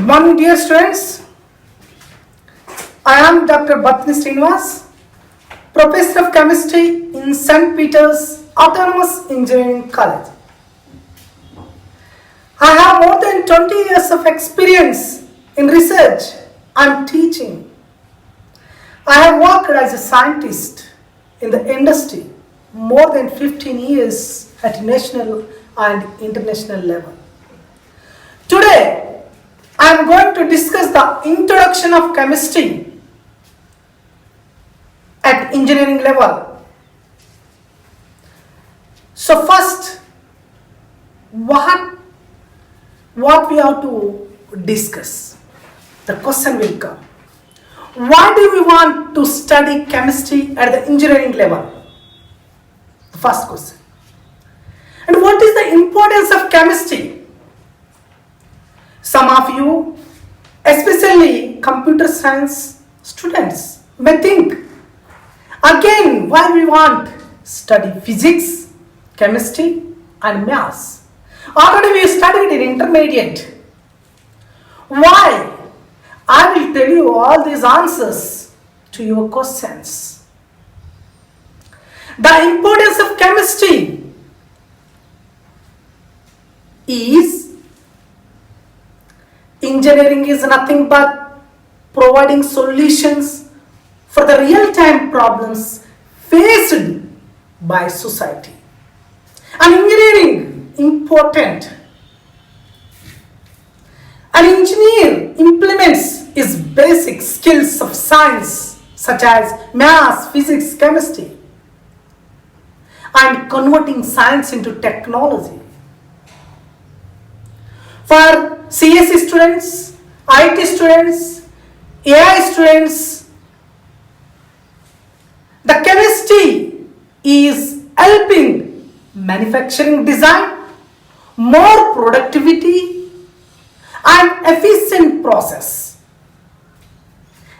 Good morning, dear students. I am Dr. Bhatni Srinivas, Professor of Chemistry in St. Peter's Autonomous Engineering College. I have more than 20 years of experience in research and teaching. I have worked as a scientist in the industry more than 15 years at national and international level. Today, I am going to discuss the introduction of chemistry at engineering level. So first, what we have to discuss? The question will come. Why do we want to study chemistry at the engineering level? The first question. And what is the importance of chemistry? Some of you, especially computer science students, may think, again, why we want study physics, chemistry and maths? Already we studied in intermediate. Why? I will tell you all these answers to your questions. The importance of chemistry is engineering is nothing but providing solutions for the real-time problems faced by society. And engineering important. An engineer implements his basic skills of science such as maths, physics, chemistry and converting science into technology. For CSE students, IT students, AI students, the chemistry is helping manufacturing design, more productivity and efficient process,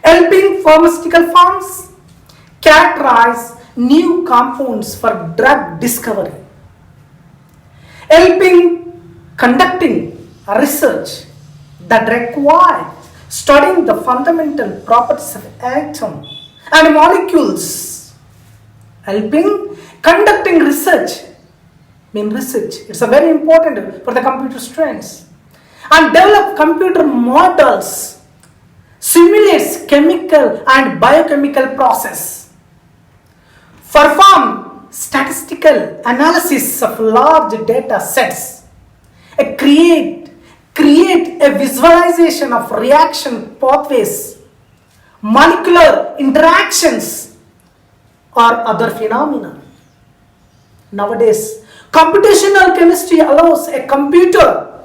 helping pharmaceutical firms characterize new compounds for drug discovery, helping conducting research that require studying the fundamental properties of atom and molecules, helping conducting research. It's a very important for the computer students, and develop computer models, simulates chemical and biochemical process, perform statistical analysis of large data sets, create a visualization of reaction pathways, molecular interactions or other phenomena. Nowadays, computational chemistry allows a computer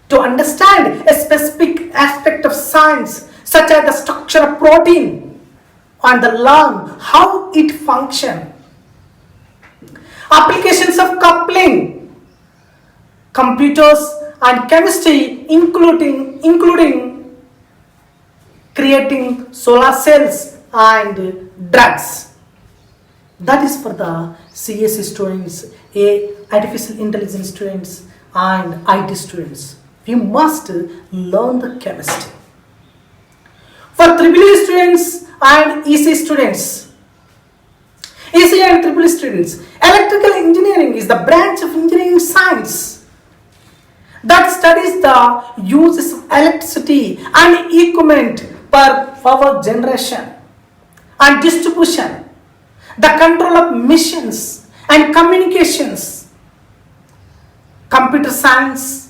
to understand a specific aspect of science such as the structure of protein and learn how it functions. Applications of coupling, computers and chemistry including creating solar cells and drugs. That is for the CSE students, artificial intelligence students and IT students. We must learn the chemistry. For EEE students and EC students, EC and EEE students, electrical engineering is the branch of engineering science that studies the uses of electricity and equipment per power generation and distribution, the control of missions and communications. Computer science,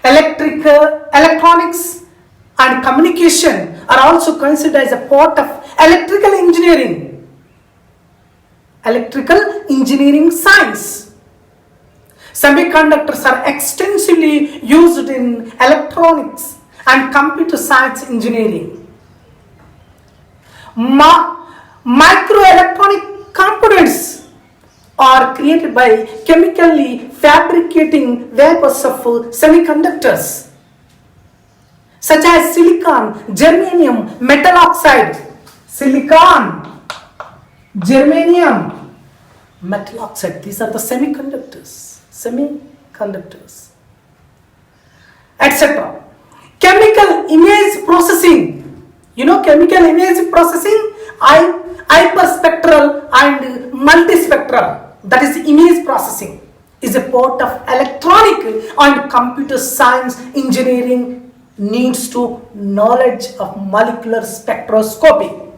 electronics and communication are also considered as a part of electrical engineering science. Semiconductors are extensively used in electronics and computer science engineering. Microelectronic components are created by chemically fabricating vapors of semiconductors such as silicon, germanium, metal oxide, silicon, germanium, metal oxide. These are the semiconductors, etc. Chemical image processing. You know chemical image processing, hyperspectral and multispectral, that is image processing, is a part of electronic and computer science engineering needs to knowledge of molecular spectroscopy.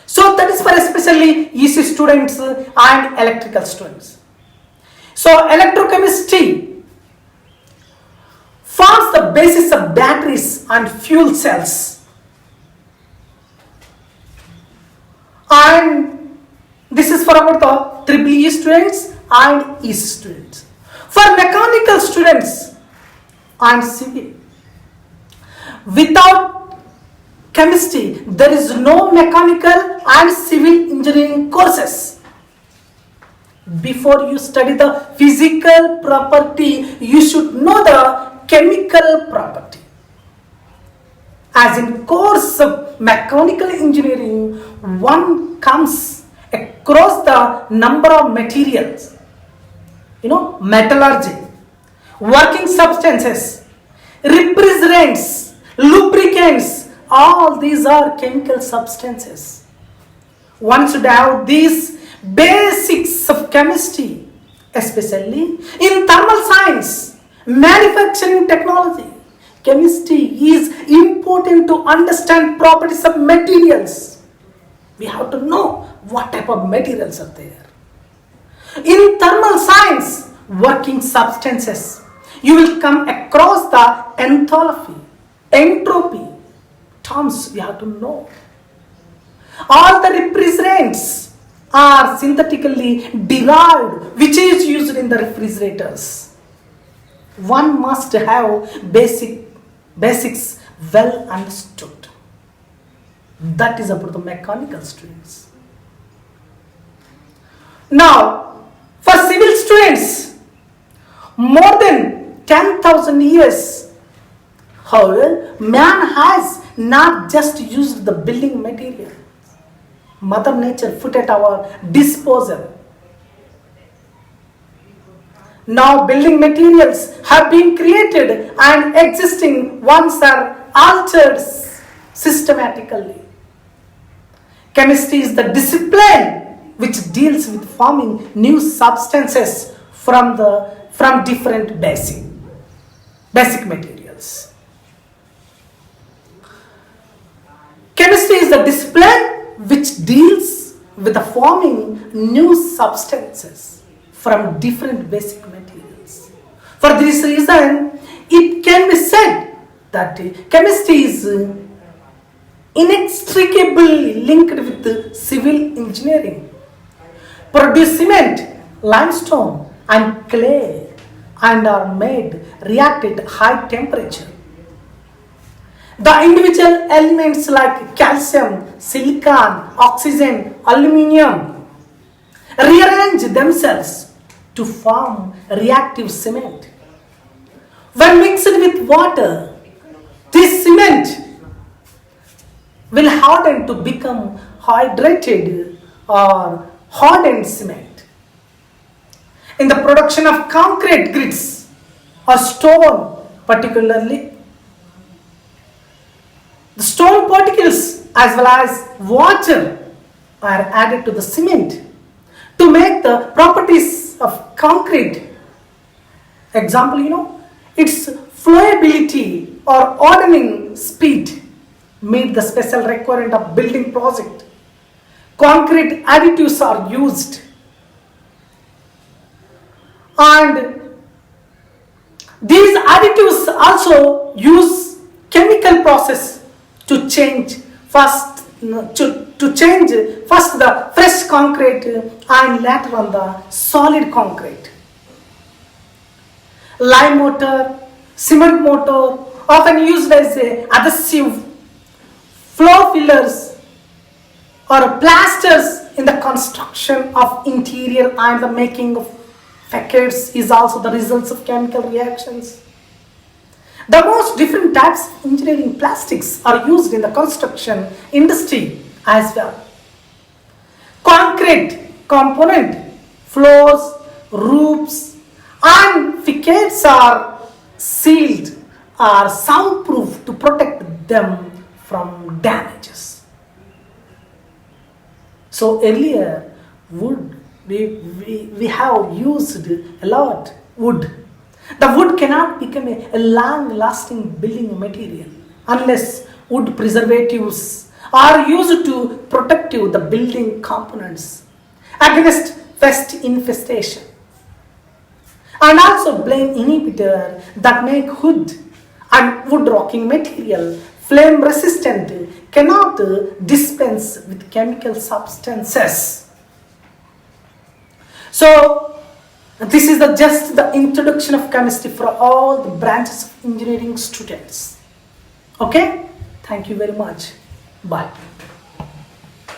So that is for especially EC students and electrical students. So electrochemistry forms the basis of batteries and fuel cells. And this is for about the EEE students and EC students. For mechanical students and civil, without chemistry, there is no mechanical and civil engineering courses. Before you study the physical property, you should know the chemical property. As in course of mechanical engineering, one comes across the number of materials, metallurgy, working substances, refrigerants, lubricants, all these are chemical substances. One should have these basics of chemistry, especially in thermal science, manufacturing technology. Chemistry is important to understand properties of materials. We have to know what type of materials are there. In thermal science, working substances, you will come across the enthalpy, entropy terms we have to know. All the refrigerants are synthetically derived, which is used in the refrigerators. One must have basics well understood. That is about the mechanical students. Now, for civil students, more than 10,000 years, however, man has not just used the building material. Mother Nature put at our disposal. Now building materials have been created and existing ones are altered systematically. Chemistry is the discipline which deals with forming new substances from different basic materials. Chemistry is the discipline which deals with the forming new substances from different basic materials. For this reason, it can be said that chemistry is inextricably linked with civil engineering. Produce cement, limestone and clay and are made react at high temperature. The individual elements like calcium, silicon, oxygen, aluminium rearrange themselves to form reactive cement. When mixed with water, this cement will harden to become hydrated or hardened cement. In the production of concrete grids or stone, particularly, the stone particles as well as water are added to the cement to make the properties of concrete. Example, its flowability or hardening speed meet the special requirement of building project. Concrete additives are used, and these additives also use chemical process to change first the fresh concrete and later on the solid concrete. Lime mortar, cement mortar, often used as adhesive, floor fillers or plasters in the construction of interior and the making of facades is also the results of chemical reactions. The most different types of engineering plastics are used in the construction industry as well. Concrete component, floors, roofs and facades are sealed are soundproof to protect them from damages. So earlier, wood, we have used a lot wood. The wood cannot become a long-lasting building material unless wood preservatives are used to protect the building components against pest infestation, and also blame inhibitor that make wood and wood rocking material flame resistant cannot dispense with chemical substances. So this is just the introduction of chemistry for all the branches of engineering students. Okay, thank you very much. Bye.